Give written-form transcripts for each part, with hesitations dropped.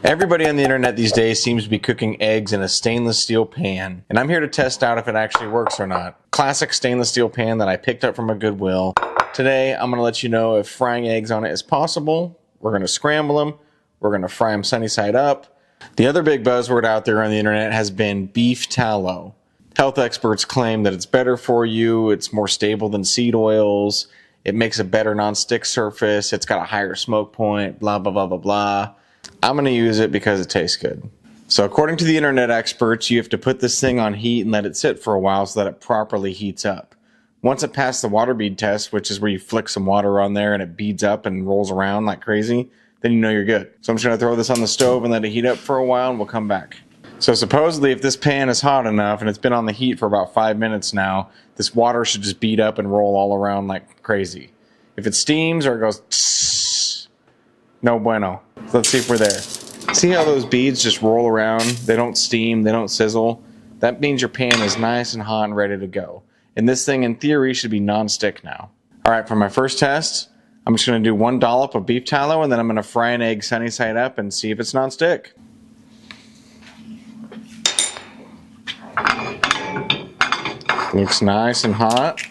Everybody on the internet these days seems to be cooking eggs in a stainless steel pan, and I'm here to test out if it actually works or not. Classic stainless steel pan that I picked up from a Goodwill. Today I'm going to let you know if frying eggs on it is possible. We're going to scramble them. We're going to fry them sunny side up. The other big buzzword out there on the internet has been beef tallow. Health experts claim that it's better for you, it's more stable than seed oils, it makes a better non-stick surface, it's got a higher smoke point, blah blah blah blah blah. I'm going to use it because it tastes good. So according to the internet experts, you have to put this thing on heat and let it sit for a while so that it properly heats up. Once it passed the water bead test, which is where you flick some water on there and it beads up and rolls around like crazy, then you know you're good. So I'm just going to throw this on the stove and let it heat up for a while and we'll come back. So supposedly if this pan is hot enough and it's been on the heat for about 5 minutes now, this water should just bead up and roll all around like crazy. If it steams or it goes tss, no bueno. So let's see if we're there. See how those beads just roll around? They don't steam, they don't sizzle. That means your pan is nice and hot and ready to go. And this thing in theory should be non-stick now. Alright, for my first test, I'm just going to do 1 dollop of beef tallow and then I'm going to fry an egg sunny side up and see if it's non-stick. Looks nice and hot.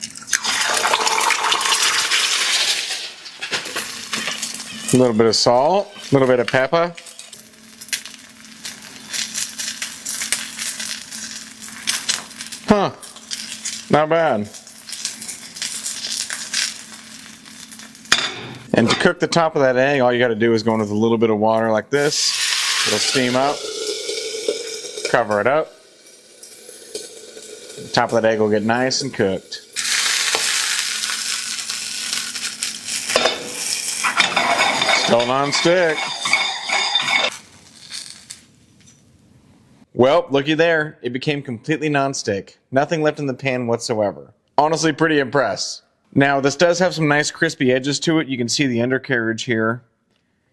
A little bit of salt, a little bit of pepper. Huh, not bad. And to cook the top of that egg, all you got to do is go in with a little bit of water like this. It'll steam up. Cover it up. The top of that egg will get nice and cooked. Still non-stick. Well, looky there. It became completely non-stick. Nothing left in the pan whatsoever. Honestly, pretty impressed. Now, this does have some nice crispy edges to it. You can see the undercarriage here.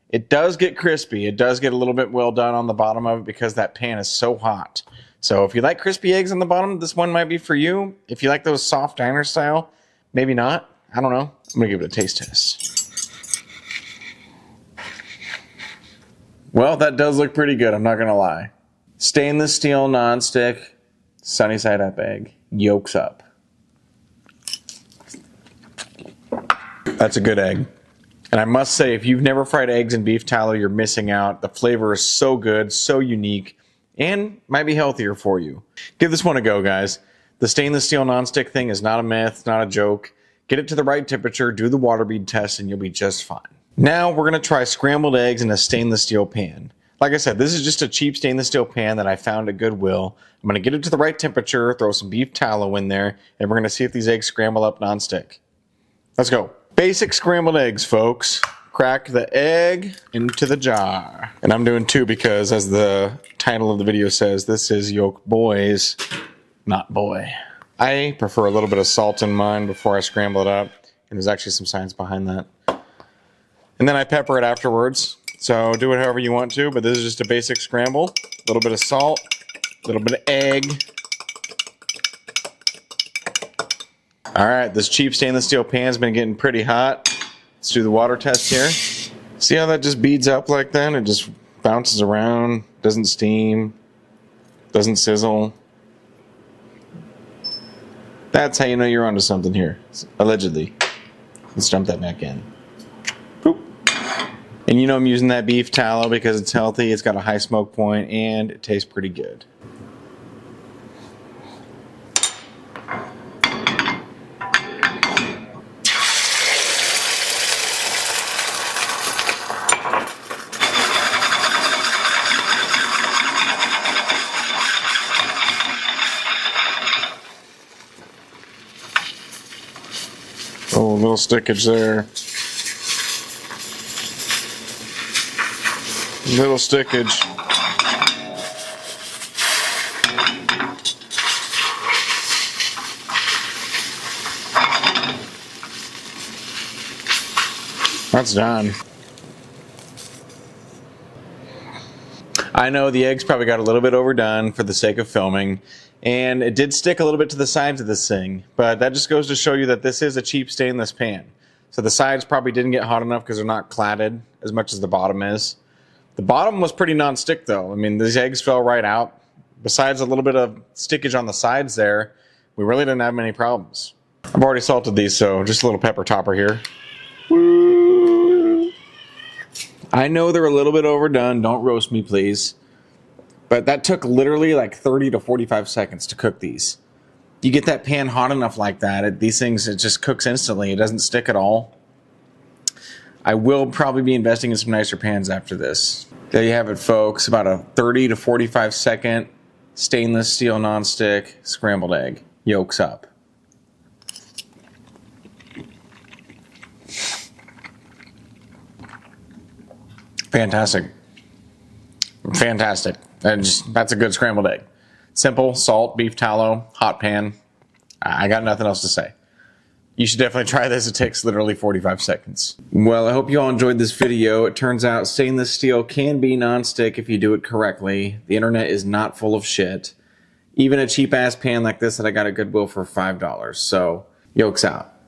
It does get crispy. It does get a little bit well done on the bottom of it because that pan is so hot. So if you like crispy eggs on the bottom, this one might be for you. If you like those soft diner style, maybe not. I don't know. I'm going to give it a taste test. Well, that does look pretty good. I'm not going to lie. Stainless steel non-stick, sunny side up egg. Yolks up. That's a good egg. And I must say, if you've never fried eggs in beef tallow, you're missing out. The flavor is so good, so unique, and might be healthier for you. Give this one a go, guys. The stainless steel nonstick thing is not a myth, not a joke. Get it to the right temperature, do the water bead test, and you'll be just fine. Now we're going to try scrambled eggs in a stainless steel pan. Like I said, this is just a cheap stainless steel pan that I found at Goodwill. I'm going to get it to the right temperature, throw some beef tallow in there, and we're going to see if these eggs scramble up nonstick. Let's go. Basic scrambled eggs, folks. Crack the egg into the jar. And I'm doing 2 because, as the title of the video says, this is YolkBoys, not boy. I prefer a little bit of salt in mine before I scramble it up. And there's actually some science behind that. And then I pepper it afterwards. So do it however you want to, but this is just a basic scramble. A little bit of salt, a little bit of egg. Alright, this cheap stainless steel pan's been getting pretty hot. Let's do the water test here. See how that just beads up like that? It just bounces around, doesn't steam, doesn't sizzle. That's how you know you're onto something here, allegedly. Let's dump that back in. Boop. And you know I'm using that beef tallow because it's healthy, it's got a high smoke point, and it tastes pretty good. Oh, a little stickage there. Little stickage. That's done. I know the eggs probably got a little bit overdone for the sake of filming, and it did stick a little bit to the sides of this thing, but that just goes to show you that this is a cheap stainless pan. So the sides probably didn't get hot enough because they're not cladded as much as the bottom is. The bottom was pretty non-stick though. I mean, these eggs fell right out. Besides a little bit of stickage on the sides there, we really didn't have many problems. I've already salted these, so just a little pepper topper here. Woo. I know they're a little bit overdone. Don't roast me, please. But that took literally like 30 to 45 seconds to cook these. You get that pan hot enough like that, these things, it just cooks instantly. It doesn't stick at all. I will probably be investing in some nicer pans after this. There you have it, folks. About a 30 to 45 second stainless steel nonstick scrambled egg. Yolks up. Fantastic. Fantastic. That's a good scrambled egg. Simple, salt, beef tallow, hot pan. I got nothing else to say. You should definitely try this. It takes literally 45 seconds. Well, I hope you all enjoyed this video. It turns out stainless steel can be nonstick if you do it correctly. The internet is not full of shit. Even a cheap ass pan like this that I got at Goodwill for $5. So, Yolk's out.